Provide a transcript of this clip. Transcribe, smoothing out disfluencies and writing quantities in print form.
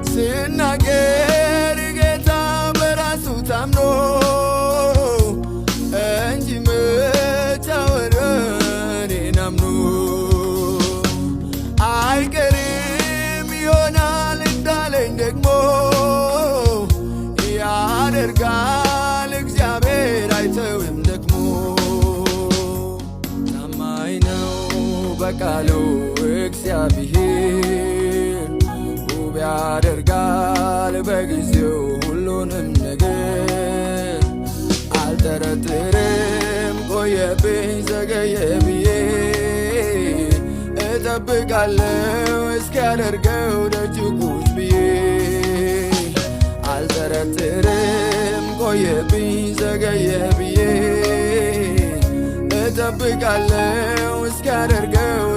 ሲናገር ጌታ በራሱ ታምኖ እንጂ መች አወረ እኔን አምኖ። አይቀርም ይሆናል እንዳለኝ ደግሞ ያደርጋል እግዚአብሔር አይተውም ደግሞ። ታማኝ ነው በቃሉ እግዚአብሔር ውብ ያደርጋል በጊዜው ሁሉንም ነገር። አልጠረጥርም ቆየብኝ ዘገየ ብዬ እጠብቃለሁ እስኪያደርገው ደጅ ቁጭ ብዬ። አልጠረጥርም ቆየብኝ ዘገየ ብዬ እጠብቃለሁ እስኪያደርገው